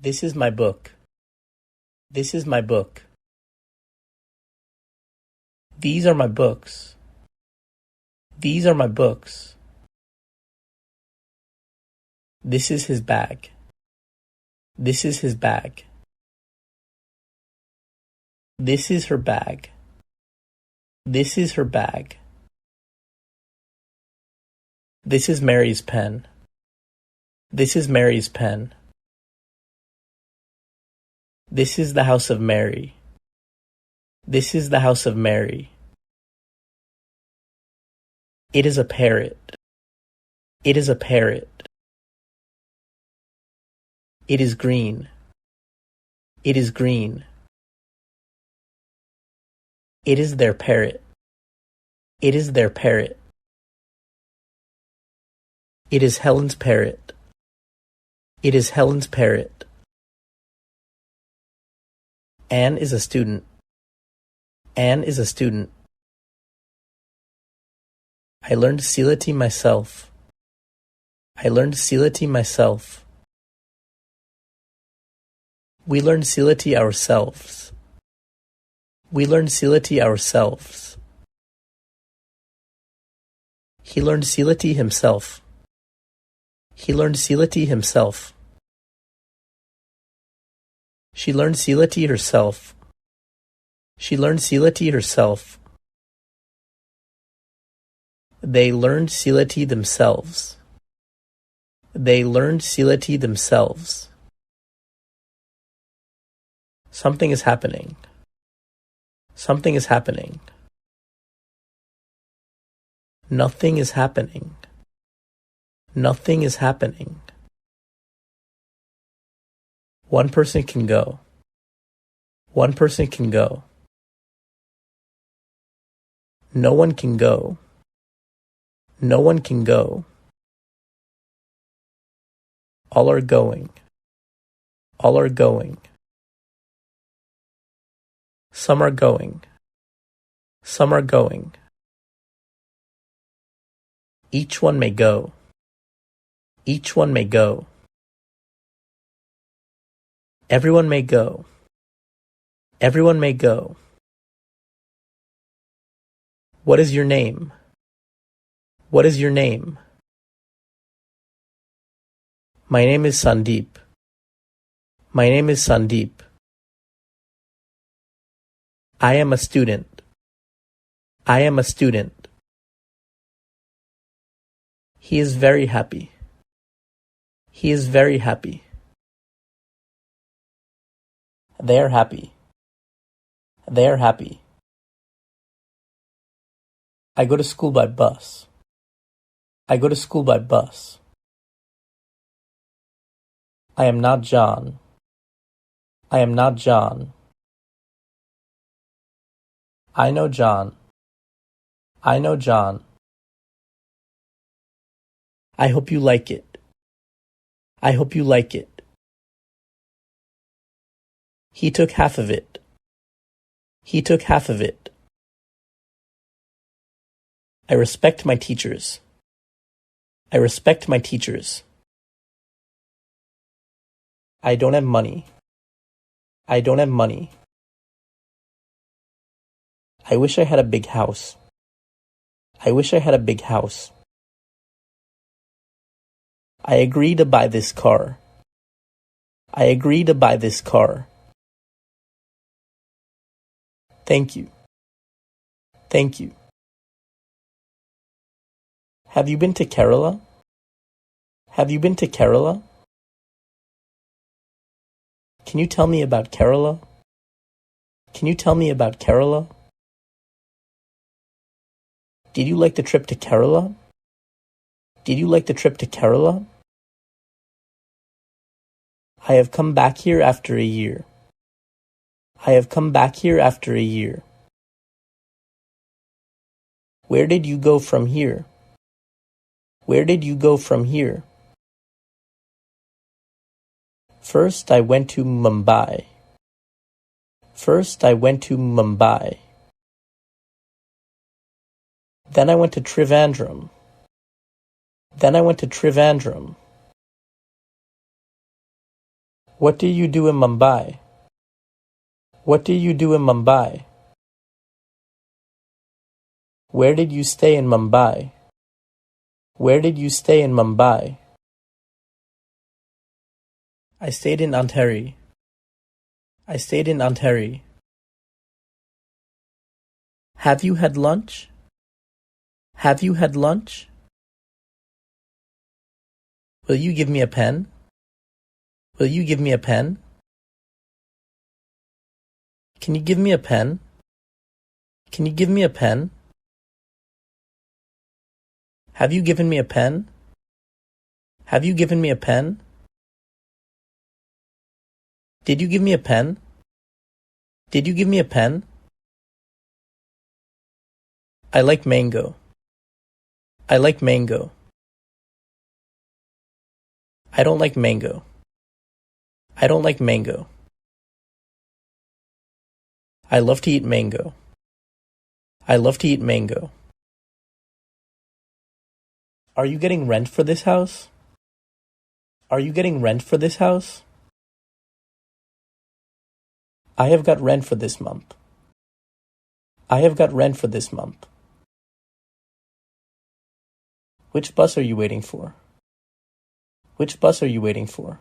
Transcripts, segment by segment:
This is my book. This is my book. These are my books. These are my books. This is his bag. This is his bag. This is her bag. This is her bag. This is Mary's pen. This is Mary's pen. This is the house of Mary. This is the house of Mary. It is a parrot. It is a parrot. It is green. It is green. It is their parrot. It is their parrot. It is Helen's parrot. It is Helen's parrot. Anne is a student. Anne is a student. I learned Silati myself. I learned Silati myself. We learned Silati ourselves. We learned Silati ourselves. He learned Silati himself. He learned Silati himself. She learned Silati herself. She learned Silati herself. They learned Silati themselves. They learned Silati themselves. Something is happening. Something is happening. Nothing is happening. Nothing is happening. One person can go. One person can go. No one can go. No one can go. All are going. All are going. Some are going. Some are going. Each one may go. Each one may go. Everyone may go. Everyone may go. What is your name? What is your name? My name is Sandeep. My name is Sandeep. I am a student. I am a student. He is very happy. He is very happy. They are happy. They are happy. I go to school by bus. I go to school by bus. I am not John. I am not John. I know John. I know John. I hope you like it. I hope you like it. He took half of it. He took half of it. I respect my teachers. I respect my teachers. I don't have money. I don't have money. I wish I had a big house. I wish I had a big house. I agree to buy this car. I agree to buy this car. Thank you. Thank you. Have you been to Kerala? Have you been to Kerala? Can you tell me about Kerala? Can you tell me about Kerala? Did you like the trip to Kerala? Did you like the trip to Kerala? I have come back here after a year. I have come back here after a year. Where did you go from here? Where did you go from here? First I went to Mumbai. First I went to Mumbai. Then I went to Trivandrum. Then I went to Trivandrum. What do you do in Mumbai? What do you do in Mumbai? Where did you stay in Mumbai? Where did you stay in Mumbai? I stayed in Ontario. I stayed in Ontario. Have you had lunch? Have you had lunch? Will you give me a pen? Will you give me a pen? Can you give me a pen? Can you give me a pen? Have you given me a pen? Have you given me a pen? Did you give me a pen? Did you give me a pen? I like mango. I like mango. I don't like mango. I don't like mango. I love to eat mango. I love to eat mango. Are you getting rent for this house? Are you getting rent for this house? I have got rent for this month. I have got rent for this month. Which bus are you waiting for? Which bus are you waiting for?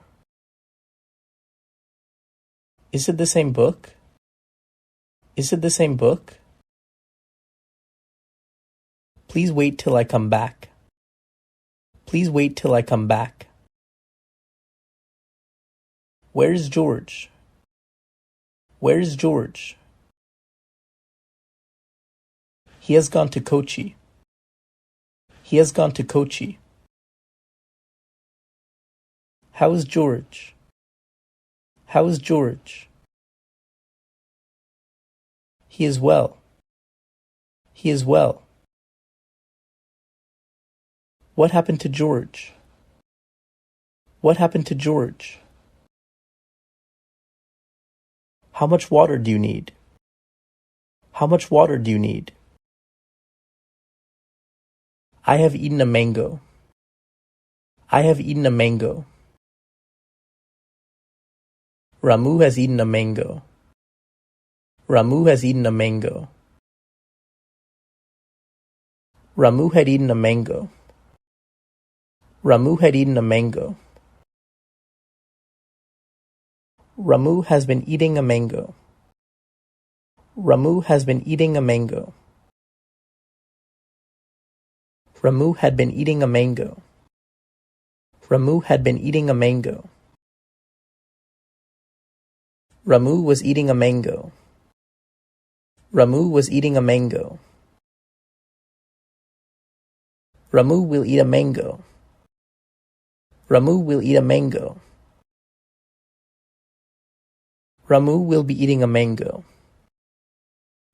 Is it the same book? Is it the same book? Please wait till I come back. Please wait till I come back. Where is George? Where is George? He has gone to Kochi. He has gone to Kochi. How is George? How is George? He is well. He is well. What happened to George? What happened to George? How much water do you need? How much water do you need? I have eaten a mango. I have eaten a mango. Ramu has eaten a mango. Ramu has eaten a mango. Ramu had eaten a mango. Ramu had eaten a mango. Ramu has been eating a mango. Ramu has been eating a mango. Ramu had been eating a mango. Ramu had been eating a mango. Ramu was eating a mango. Ramu was eating a mango. Ramu will eat a mango. Ramu will eat a mango. Ramu will be eating a mango.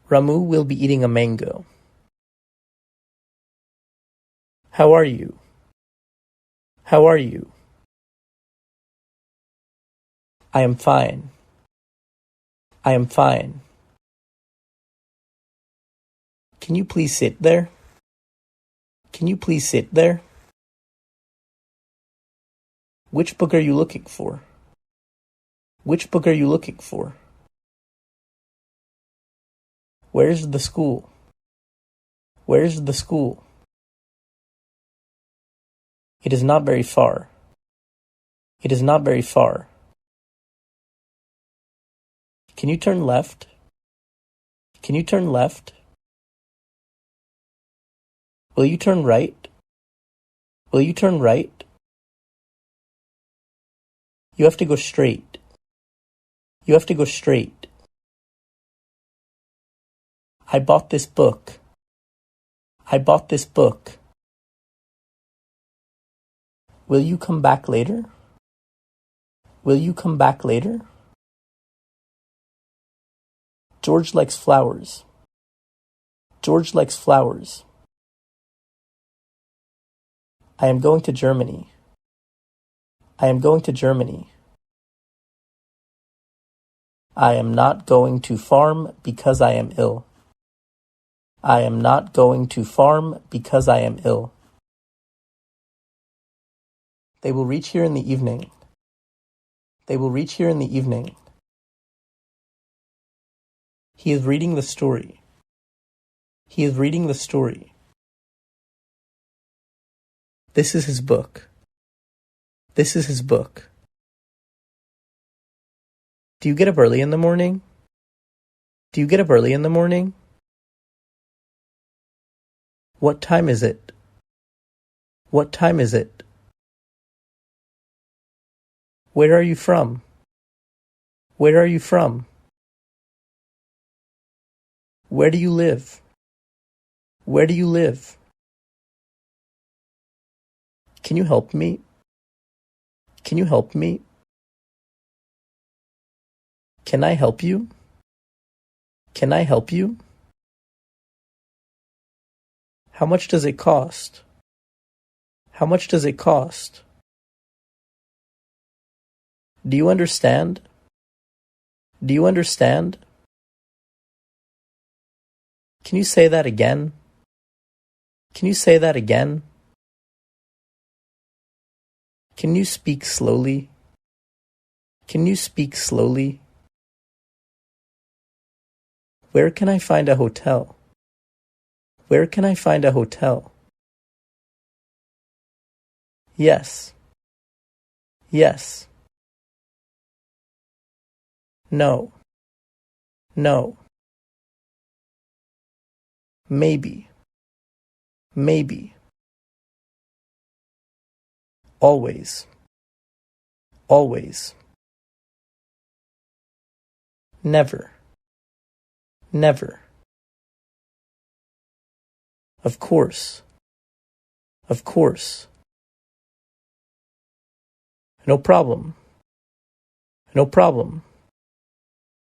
Ramu will be eating a mango. How are you? How are you? I am fine. I am fine. Can you please sit there? Can you please sit there? Which book are you looking for? Which book are you looking for? Where is the school? Where is the school? It is not very far. It is not very far. Can you turn left? Can you turn left? Will you turn right? Will you turn right? You have to go straight. You have to go straight. I bought this book. I bought this book. Will you come back later? Will you come back later? George likes flowers. George likes flowers. I am going to Germany. I am going to Germany. I am not going to farm because I am ill. I am not going to farm because I am ill. They will reach here in the evening. They will reach here in the evening. He is reading the story. He is reading the story. This is his book. This is his book. Do you get up early in the morning? Do you get up early in the morning? What time is it? What time is it? Where are you from? Where are you from? Where do you live? Where do you live? Can you help me? Can you help me? Can I help you? Can I help you? How much does it cost? How much does it cost? Do you understand? Do you understand? Can you say that again? Can you say that again? Can you speak slowly? Can you speak slowly? Where can I find a hotel? Where can I find a hotel? Yes. Yes. No. No. Maybe. Maybe. Always. Always. Never. Never. Of course. Of course. No problem. No problem.